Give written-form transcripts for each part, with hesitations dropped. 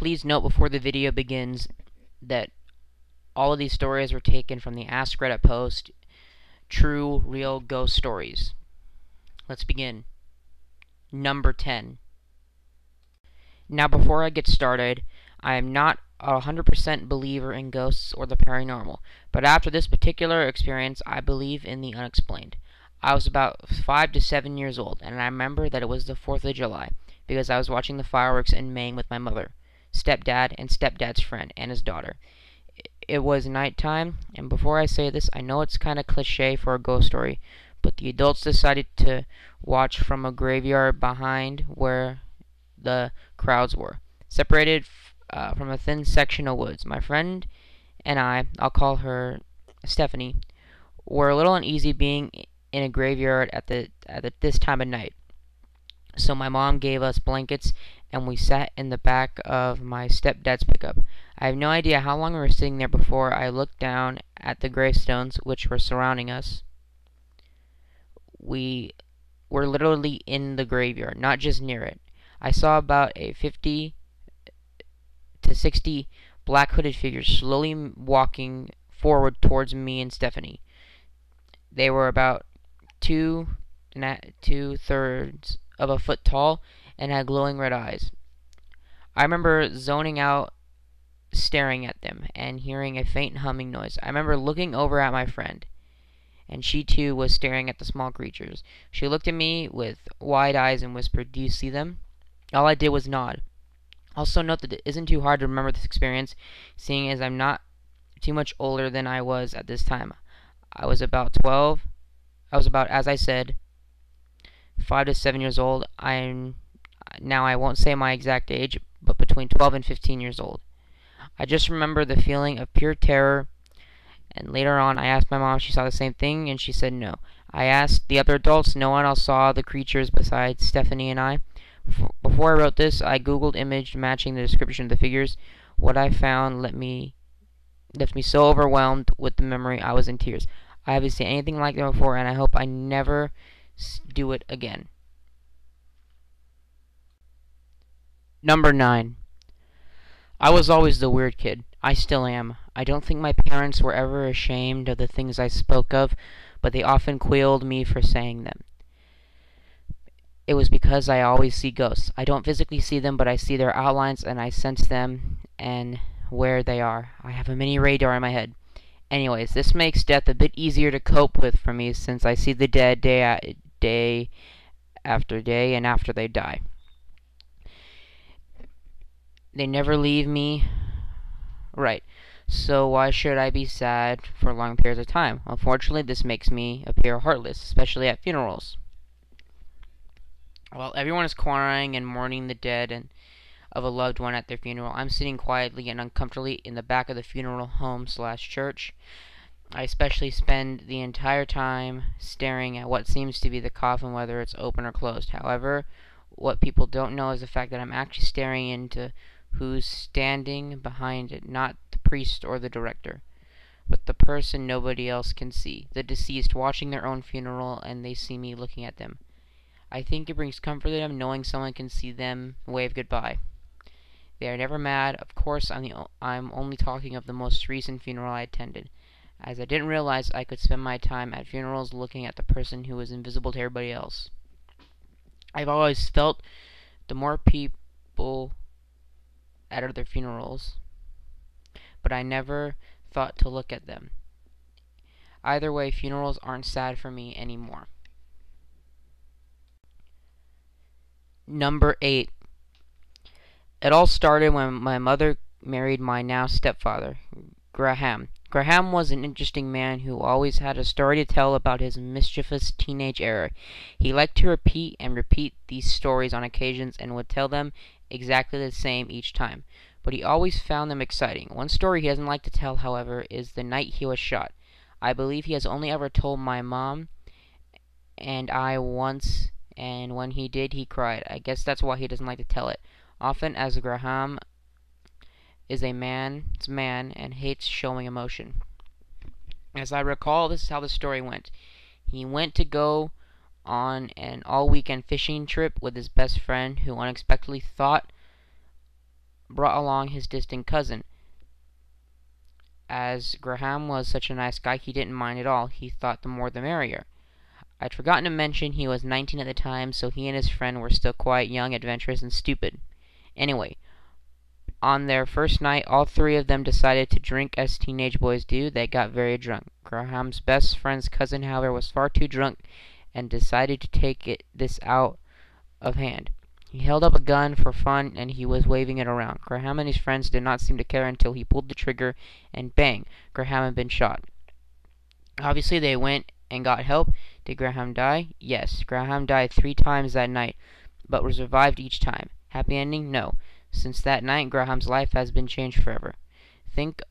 Please note before the video begins that all of these stories were taken from the Ask Reddit post, True Real Ghost Stories. Let's begin. Number 10. Now before I get started, I am not a 100% believer in ghosts or the paranormal, but after this particular experience, I believe in the unexplained. I was about 5 to 7 years old, and I remember that it was the 4th of July, because I was watching the fireworks in Maine with my mother, stepdad, and stepdad's friend, and his daughter. It was nighttime, and before I say this, I know it's kind of cliche for a ghost story, but the adults decided to watch from a graveyard behind where the crowds were, separated from a thin section of woods. My friend and I'll call her Stephanie, were a little uneasy being in a graveyard at this time of night. So my mom gave us blankets, and we sat in the back of my stepdad's pickup. I have no idea how long we were sitting there before I looked down at the gravestones which were surrounding us. We were literally in the graveyard, not just near it. I saw about a 50 to 60 black hooded figures slowly walking forward towards me and Stephanie. They were about two-thirds of a foot tall and had glowing red eyes. I remember zoning out, staring at them, and hearing a faint humming noise. I remember looking over at my friend, and she too was staring at the small creatures. She looked at me with wide eyes and whispered, "Do you see them?" All I did was nod. Also note that it isn't too hard to remember this experience, seeing as I'm not too much older than I was at this time. I was about 12. I was about, as I said, 5 to 7 years old. I won't say my exact age, but between 12 and 15 years old. I just remember the feeling of pure terror, and later on I asked my mom if she saw the same thing, and she said no. I asked the other adults. No one else saw the creatures besides Stephanie and I. Before I wrote this, I googled image matching the description of the figures. What I found left me so overwhelmed with the memory I was in tears. I haven't seen anything like that before, and I hope I never do it again. Number 9. I was always the weird kid. I still am. I don't think my parents were ever ashamed of the things I spoke of, but they often quailed me for saying them. It was because I always see ghosts. I don't physically see them, but I see their outlines and I sense them and where they are. I have a mini radar in my head. Anyways, this makes death a bit easier to cope with for me since I see the dead day after day and after they die. They never leave me. Right. So why should I be sad for long periods of time? Unfortunately, this makes me appear heartless, especially at funerals. While everyone is crying and mourning the dead and of a loved one at their funeral, I'm sitting quietly and uncomfortably in the back of the funeral home/church. I especially spend the entire time staring at what seems to be the coffin, whether it's open or closed. However, what people don't know is the fact that I'm actually staring into who's standing behind it, not the priest or the director, but the person nobody else can see, the deceased watching their own funeral, and they see me looking at them. I think it brings comfort to them knowing someone can see them wave goodbye. They are never mad. Of course, I'm only talking of the most recent funeral I attended, as I didn't realize I could spend my time at funerals looking at the person who was invisible to everybody else. I've always felt the more people at other funerals, but I never thought to look at them. Either way, funerals aren't sad for me anymore. Number 8. It all started when my mother married my now stepfather, Graham. Graham was an interesting man who always had a story to tell about his mischievous teenage era. He liked to repeat these stories on occasions and would tell them exactly the same each time, but he always found them exciting. One story he doesn't like to tell, however, is the night he was shot. I believe he has only ever told my mom and I once, and when he did, he cried. I guess that's why he doesn't like to tell it. Often, as Graham is a man's man and hates showing emotion. As I recall, this is how the story went. He went to go on an all-weekend fishing trip with his best friend, who unexpectedly thought brought along his distant cousin. As Graham was such a nice guy, he didn't mind at all. He thought the more the merrier. I'd forgotten to mention he was 19 at the time, so he and his friend were still quite young, adventurous, and stupid. Anyway, on their first night, all three of them decided to drink as teenage boys do. They got very drunk. Graham's best friend's cousin, however, was far too drunk and decided to take this out of hand. He held up a gun for fun and he was waving it around. Graham and his friends did not seem to care until he pulled the trigger and bang, Graham had been shot. Obviously, they went and got help. Did Graham die? Yes, Graham died 3 times that night, but was revived each time. Happy ending? No. Since that night, Graham's life has been changed forever. Think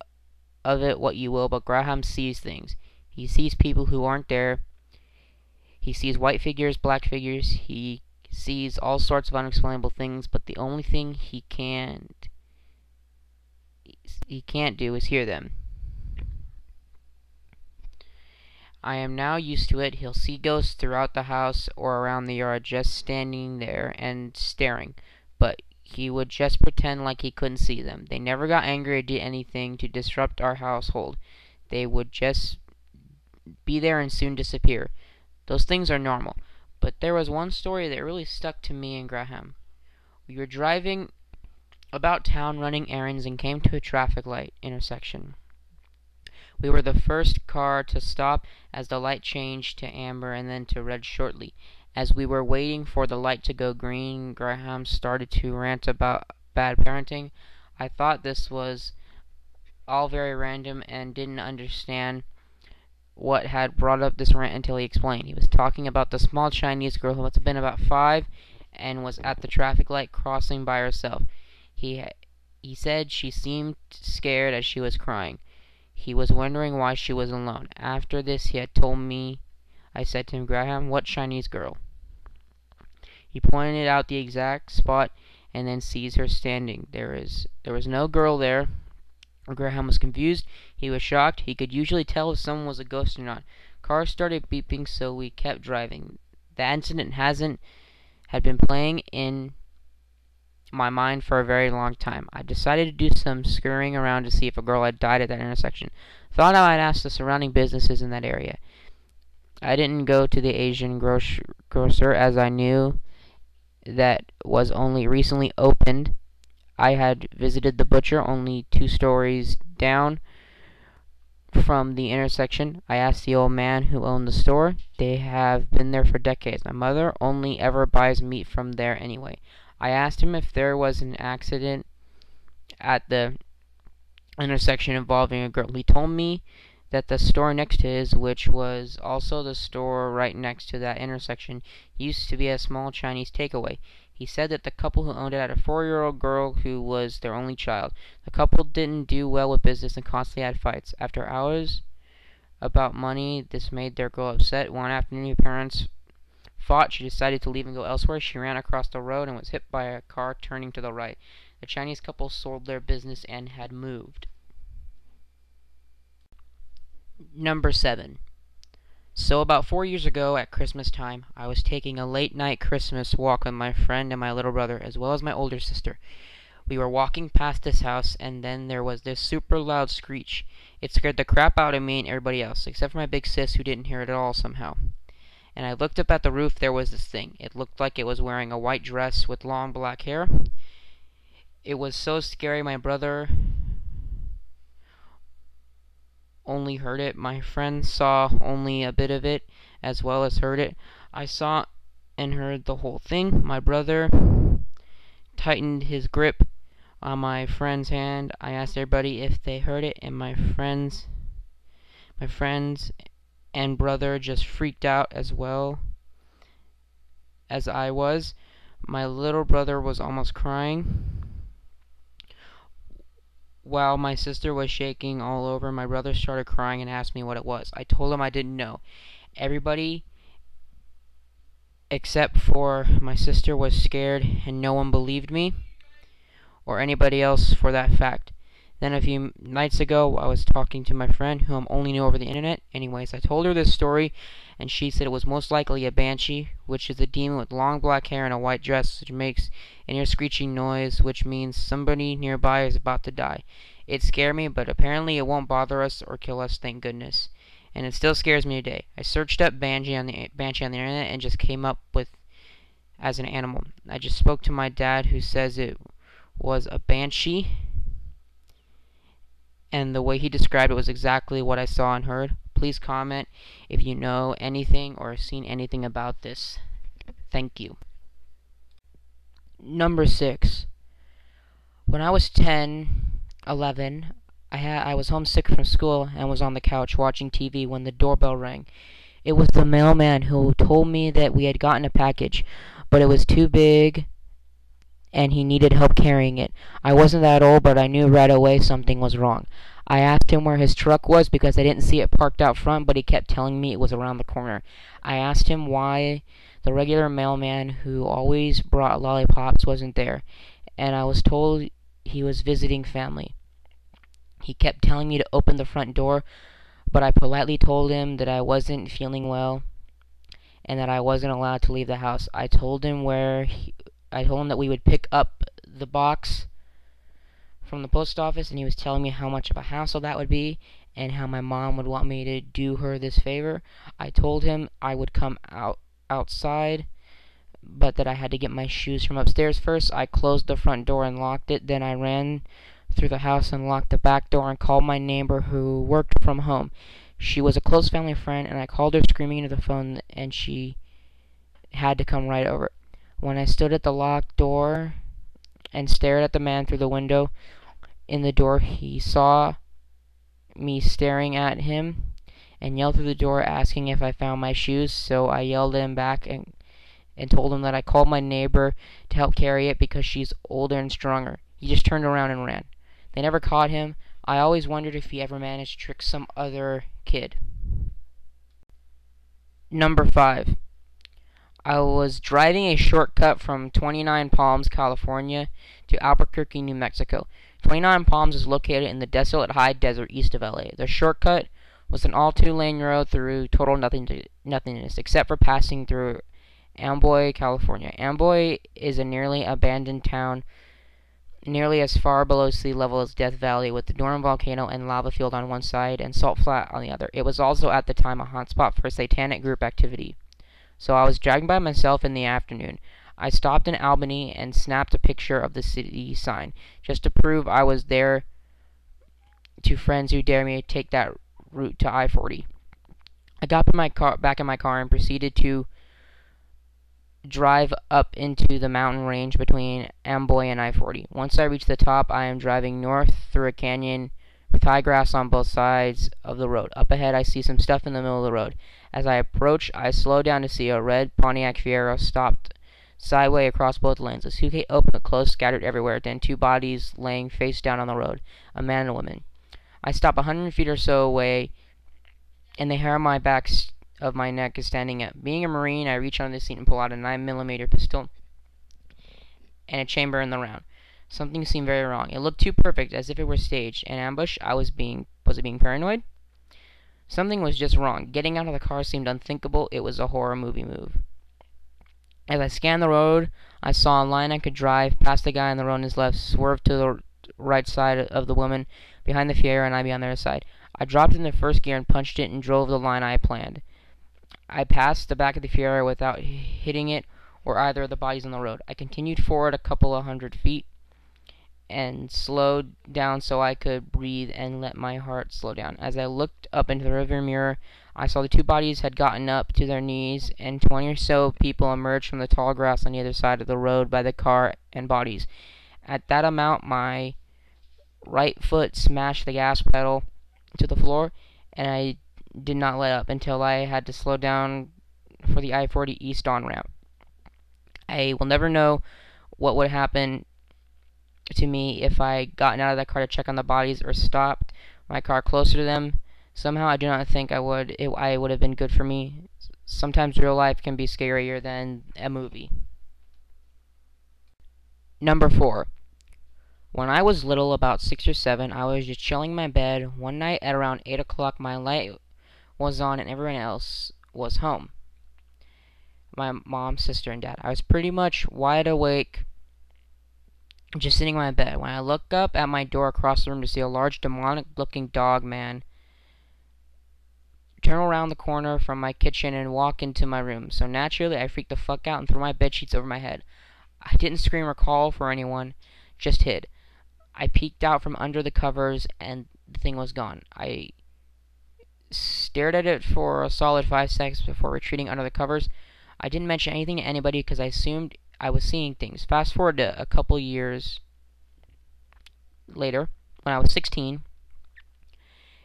of it what you will, but Graham sees things. He sees people who aren't there. He sees white figures, black figures. He sees all sorts of unexplainable things, but the only thing he can't do is hear them. I am now used to it. He'll see ghosts throughout the house or around the yard just standing there and staring, but he would just pretend like he couldn't see them. They never got angry or did anything to disrupt our household. They would just be there and soon disappear. Those things are normal. But there was one story that really stuck to me and Graham. We were driving about town running errands and came to a traffic light intersection. We were the first car to stop as the light changed to amber and then to red shortly. As we were waiting for the light to go green, Graham started to rant about bad parenting. I thought this was all very random and didn't understand what had brought up this rant until he explained. He was talking about the small Chinese girl who must have been about 5 and was at the traffic light crossing by herself. He said she seemed scared as she was crying. He was wondering why she was alone. After this, he had told me. I said to him, Graham, what Chinese girl? He pointed out the exact spot and then sees her standing. There was no girl there. Graham was confused. He was shocked. He could usually tell if someone was a ghost or not. Cars started beeping, so we kept driving. The incident had been playing in my mind for a very long time. I decided to do some scurrying around to see if a girl had died at that intersection. Thought I might ask the surrounding businesses in that area. I didn't go to the Asian grocer as I knew that was only recently opened. I had visited the butcher only 2 stories down from the intersection. I asked the old man who owned the store. They have been there for decades. My mother only ever buys meat from there anyway. I asked him if there was an accident at the intersection involving a girl. He told me that the store next to his, which was also the store right next to that intersection, used to be a small Chinese takeaway. He said that the couple who owned it had a 4-year-old girl who was their only child. The couple didn't do well with business and constantly had fights. After hours about money, this made their girl upset. One afternoon, her parents fought. She decided to leave and go elsewhere. She ran across the road and was hit by a car turning to the right. The Chinese couple sold their business and had moved. Number 7. So about 4 years ago at Christmas time, I was taking a late night Christmas walk with my friend and my little brother, as well as my older sister. We were walking past this house, and then there was this super loud screech. It scared the crap out of me and everybody else, except for my big sis who didn't hear it at all somehow. And I looked up at the roof. There was this thing. It looked like it was wearing a white dress with long black hair. It was so scary. My brother only heard it. My friend saw only a bit of it, as well as heard it. I saw and heard the whole thing. My brother tightened his grip on my friend's hand. I asked everybody if they heard it, and my friends and brother just freaked out as well as I was. My little brother was almost crying, while my sister was shaking all over. My brother started crying and asked me what it was. I told him I didn't know. Everybody except for my sister was scared, and no one believed me, or anybody else for that fact. Then a few nights ago, I was talking to my friend, whom I only knew over the internet. Anyways, I told her this story, and she said it was most likely a Banshee, which is a demon with long black hair and a white dress, which makes an ear screeching noise, which means somebody nearby is about to die. It scared me, but apparently it won't bother us or kill us, thank goodness. And it still scares me today. I searched up Banshee on the internet and just came up with as an animal. I just spoke to my dad, who says it was a Banshee, and the way he described it was exactly what I saw and heard. Please comment if you know anything or seen anything about this. Thank you. Number 6. When I was 10, 11, I was homesick from school and was on the couch watching TV when the doorbell rang. It was the mailman, who told me that we had gotten a package, but it was too big and he needed help carrying it. I wasn't that old, but I knew right away something was wrong. I asked him where his truck was because I didn't see it parked out front, but he kept telling me it was around the corner. I asked him why the regular mailman who always brought lollipops wasn't there, and I was told he was visiting family. He kept telling me to open the front door, but I politely told him that I wasn't feeling well and that I wasn't allowed to leave the house. I told him that we would pick up the box from the post office, and he was telling me how much of a hassle that would be and how my mom would want me to do her this favor. I told him I would come outside, but that I had to get my shoes from upstairs first. I closed the front door and locked it. Then I ran through the house and locked the back door and called my neighbor, who worked from home. She was a close family friend, and I called her screaming into the phone, and she had to come right over. When I stood at the locked door and stared at the man through the window in the door, he saw me staring at him and yelled through the door asking if I found my shoes. So I yelled at him back and told him that I called my neighbor to help carry it because she's older and stronger. He just turned around and ran. They never caught him. I always wondered if he ever managed to trick some other kid. Number 5. I was driving a shortcut from 29 Palms, California to Albuquerque, New Mexico. 29 Palms is located in the desolate high desert east of LA. The shortcut was an all 2-lane road through total nothingness, except for passing through Amboy, California. Amboy is a nearly abandoned town, nearly as far below sea level as Death Valley, with the Dorm volcano and lava field on one side and Salt Flat on the other. It was also at the time a hotspot for satanic group activity. So I was driving by myself in the afternoon. I stopped in Albany and snapped a picture of the city sign, just to prove I was there to friends who dare me to take that route to I-40. I got back in my car and proceeded to drive up into the mountain range between Amboy and I-40. Once I reached the top, I am driving north through a canyon with high grass on both sides of the road. Up ahead, I see some stuff in the middle of the road. As I approach, I slow down to see a red Pontiac Fiero stopped sideways across both lanes. The suitcase open and closed, scattered everywhere. Then 2 bodies laying face down on the road, a man and a woman. I stop 100 feet or so away, and the hair on my back of my neck is standing up. Being a Marine, I reach under the seat and pull out a 9mm pistol and a chamber in the round. Something seemed very wrong. It looked too perfect, as if it were staged. An ambush? Was it being paranoid? Something was just wrong. Getting out of the car seemed unthinkable. It was a horror movie move. As I scanned the road, I saw a line I could drive past the guy on the road on his left, swerve to the right side of the woman behind the Fiero, and I'd be on the other side. I dropped into first gear and punched it and drove the line I planned. I passed the back of the Fiero without hitting it or either of the bodies on the road. I continued forward a couple of 100 feet and slowed down so I could breathe and let my heart slow down. As I looked up into the rearview mirror, I saw the 2 bodies had gotten up to their knees, and 20 or so people emerged from the tall grass on the other side of the road by the car and bodies. At that amount, my right foot smashed the gas pedal to the floor, and I did not let up until I had to slow down for the I-40 east on-ramp. I will never know what would happen to me if I gotten out of that car to check on the bodies or stopped my car closer to them. Somehow I do not think I would have been good for me. Sometimes real life can be scarier than a movie. Number 4. When I was little, about 6 or 7, I was just chilling in my bed. One night at around 8 o'clock, my light was on and everyone else was home. My mom, sister, and dad. I was pretty much wide awake, just sitting in my bed, when I look up at my door across the room to see a large demonic-looking dog man turn around the corner from my kitchen and walk into my room. So naturally, I freaked the fuck out and threw my bed sheets over my head. I didn't scream or call for anyone, just hid. I peeked out from under the covers and the thing was gone. I stared at it for a solid 5 seconds before retreating under the covers. I didn't mention anything to anybody because I assumed I was seeing things. Fast forward to a couple years later, when I was 16,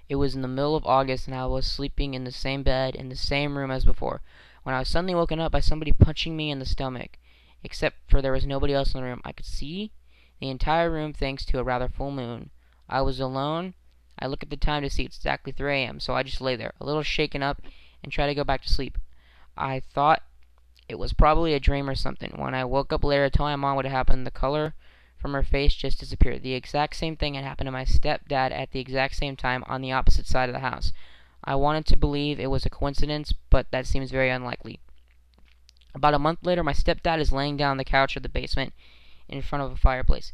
it was in the middle of August and I was sleeping in the same bed in the same room as before, when I was suddenly woken up by somebody punching me in the stomach. Except for there was nobody else in the room. I could see the entire room thanks to a rather full moon. I was alone. I look at the time to see it's exactly 3 a.m., so I just lay there, a little shaken up, and try to go back to sleep. I thought it was probably a dream or something. When I woke up later to tell my mom what had happened, the color from her face just disappeared. The exact same thing had happened to my stepdad at the exact same time on the opposite side of the house. I wanted to believe it was a coincidence, but that seems very unlikely. About a month later, my stepdad is laying down on the couch of the basement in front of a fireplace.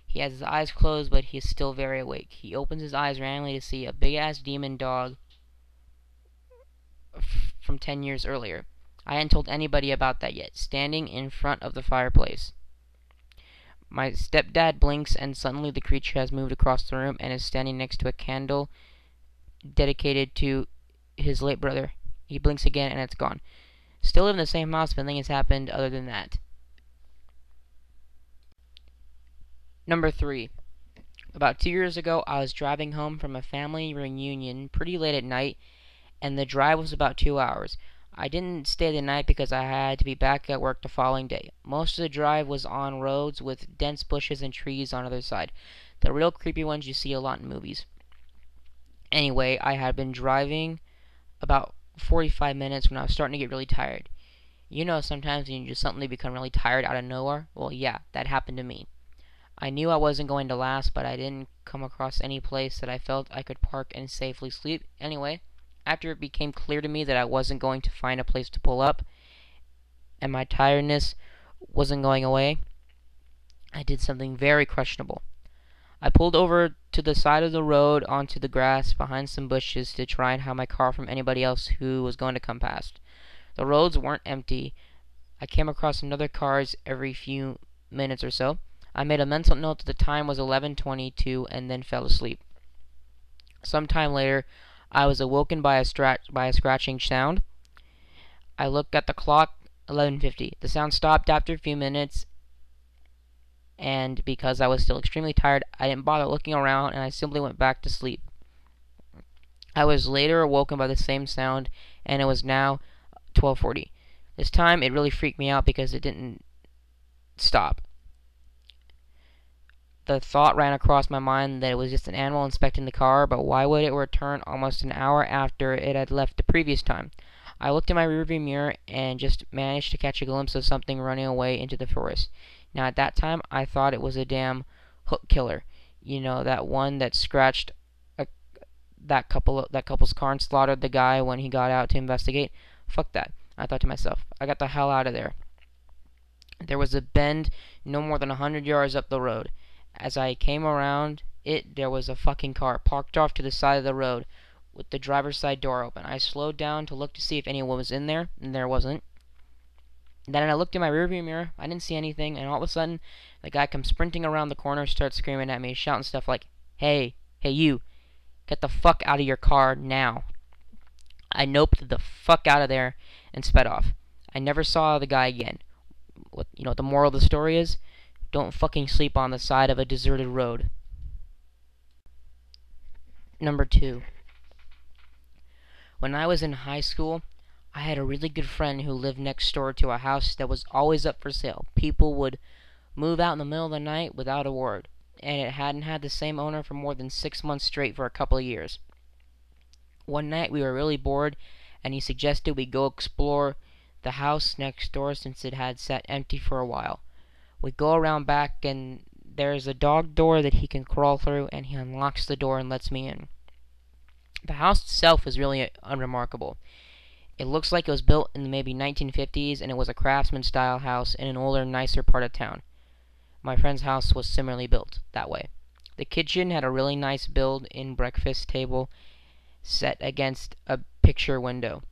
He has his eyes closed, but he is still very awake. He opens his eyes randomly to see a big-ass demon dog from 10 years earlier. I hadn't told anybody about that yet, standing in front of the fireplace. My stepdad blinks, and suddenly the creature has moved across the room and is standing next to a candle dedicated to his late brother. He blinks again, and it's gone. Still live in the same house, but nothing has happened other than that. Number 3. About 2 years ago, I was driving home from a family reunion pretty late at night, and the drive was about 2 hours. I didn't stay the night because I had to be back at work the following day. Most of the drive was on roads with dense bushes and trees on either side. The real creepy ones you see a lot in movies. Anyway, I had been driving about 45 minutes when I was starting to get really tired. You know, sometimes when you just suddenly become really tired out of nowhere? Well, yeah, that happened to me. I knew I wasn't going to last, but I didn't come across any place that I felt I could park and safely sleep. Anyway, after it became clear to me that I wasn't going to find a place to pull up, and my tiredness wasn't going away, I did something very questionable. I pulled over to the side of the road onto the grass behind some bushes to try and hide my car from anybody else who was going to come past. The roads weren't empty. I came across another cars every few minutes or so. I made a mental note that the time was 11:22 and then fell asleep. Some time later, I was awoken by a scratching sound. I looked at the clock, 11:50. The sound stopped after a few minutes, and because I was still extremely tired, I didn't bother looking around and I simply went back to sleep. I was later awoken by the same sound, and it was now 12:40. This time, it really freaked me out because it didn't stop. The thought ran across my mind that it was just an animal inspecting the car, but why would it return almost an hour after it had left the previous time? I looked in my rearview mirror and just managed to catch a glimpse of something running away into the forest. Now, at that time, I thought it was a damn hook killer. You know, that one that scratched that couple's car and slaughtered the guy when he got out to investigate. Fuck that, I thought to myself. I got the hell out of there. There was a bend no more than 100 yards up the road. As I came around it, there was a fucking car parked off to the side of the road with the driver's side door open. I slowed down to look to see if anyone was in there, and there wasn't. Then I looked in my rearview mirror. I didn't see anything, and all of a sudden, the guy comes sprinting around the corner, starts screaming at me, shouting stuff like, hey you, get the fuck out of your car now." I noped the fuck out of there and sped off. I never saw the guy again. What the moral of the story is? Don't fucking sleep on the side of a deserted road. Number 2. When I was in high school, I had a really good friend who lived next door to a house that was always up for sale. People would move out in the middle of the night without a word, and it hadn't had the same owner for more than 6 months straight for a couple of years. One night we were really bored, and he suggested we go explore the house next door since it had sat empty for a while. We go around back, and There's a dog door that he can crawl through, and he unlocks the door and lets me in. The house itself is really unremarkable. It looks like it was built in the maybe 1950s, and it was a craftsman-style house in an older, nicer part of town. My friend's house was similarly built that way. The kitchen had a really nice built-in breakfast table set against a picture window.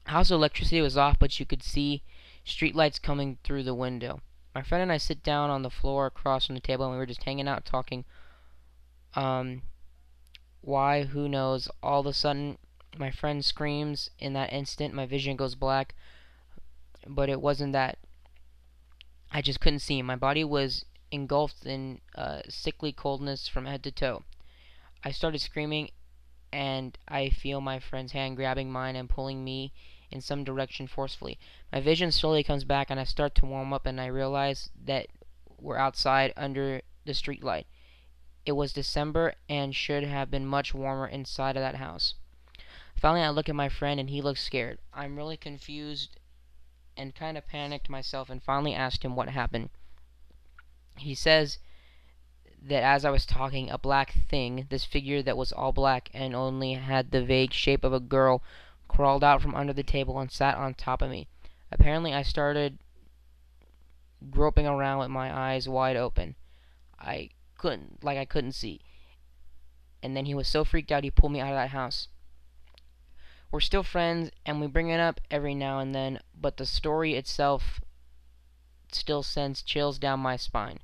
House electricity was off, but you could see streetlights coming through the window. My friend and I sit down on the floor across from the table, and we were just hanging out talking. Why? Who knows? All of a sudden, my friend screams. In that instant, my vision goes black. But it wasn't that. I just couldn't see him. My body was engulfed in sickly coldness from head to toe. I started screaming, and I feel my friend's hand grabbing mine and pulling me in some direction forcefully. My vision slowly comes back, and I start to warm up, and I realize that we're outside under the street light. It was December and should have been much warmer inside of that house. Finally, I look at my friend, and he looks scared. I'm really confused and kind of panicked myself, and finally asked him what happened. He says that as I was talking, a black thing, this figure that was all black and only had the vague shape of a girl, crawled out from under the table and sat on top of me. Apparently, I started groping around with my eyes wide open. I couldn't see. And then he was so freaked out he pulled me out of that house. We're still friends, and we bring it up every now and then, but the story itself still sends chills down my spine.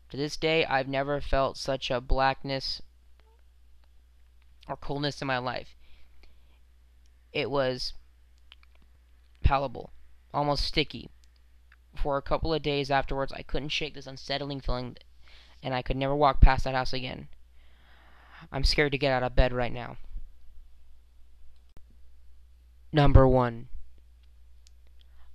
To this day, I've never felt such a blackness or coldness in my life. It was palpable, almost sticky. For a couple of days afterwards, I couldn't shake this unsettling feeling, and I could never walk past that house again. I'm scared to get out of bed right now. Number 1.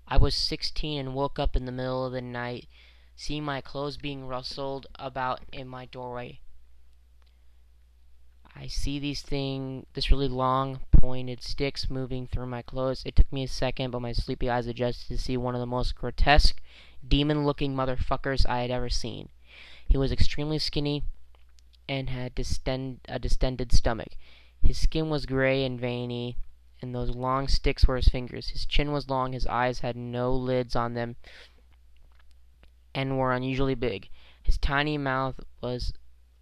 I was 16 and woke up in the middle of the night, seeing my clothes being rustled about in my doorway. I see this really long, pointed sticks moving through my clothes. It took me a second, but my sleepy eyes adjusted to see one of the most grotesque, demon-looking motherfuckers I had ever seen. He was extremely skinny and had a distended stomach. His skin was gray and veiny, and those long sticks were his fingers. His chin was long, his eyes had no lids on them, and were unusually big. His tiny mouth was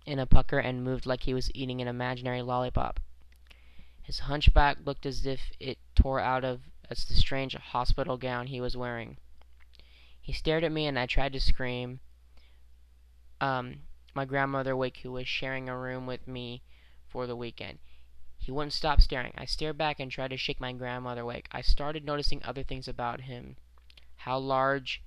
in a pucker and moved like he was eating an imaginary lollipop. His hunchback looked as if it tore out of the strange hospital gown he was wearing. He stared at me, and I tried to scream. My grandmother Wake, who was sharing a room with me for the weekend. He wouldn't stop staring. I stared back and tried to shake my grandmother awake. I started noticing other things about him. How large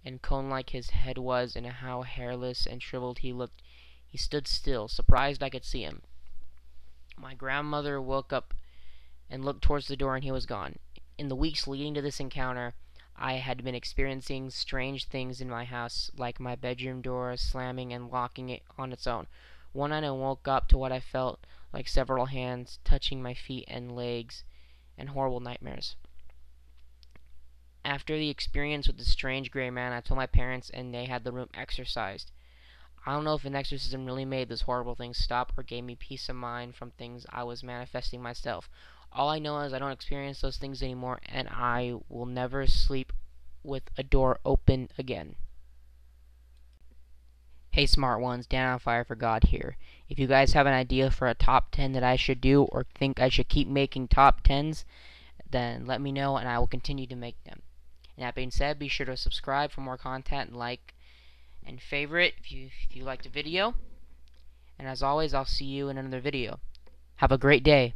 and cone-like his head was, and how hairless and shriveled he looked. He stood still, surprised I could see him. My grandmother woke up and looked towards the door, and he was gone. In the weeks leading to this encounter, I had been experiencing strange things in my house, like my bedroom door slamming and locking it on its own. One night I woke up to what I felt like several hands touching my feet and legs, and horrible nightmares. After the experience with the strange gray man, I told my parents, and they had the room exorcised. I don't know if an exorcism really made this horrible thing stop or gave me peace of mind from things I was manifesting myself. All I know is I don't experience those things anymore, and I will never sleep with a door open again. Hey smart ones, Dan on Fire for God here. If you guys have an idea for a top 10 that I should do, or think I should keep making top 10s, then let me know and I will continue to make them. And that being said, be sure to subscribe for more content, and like and favorite if you liked the video. And as always, I'll see you in another video. Have a great day.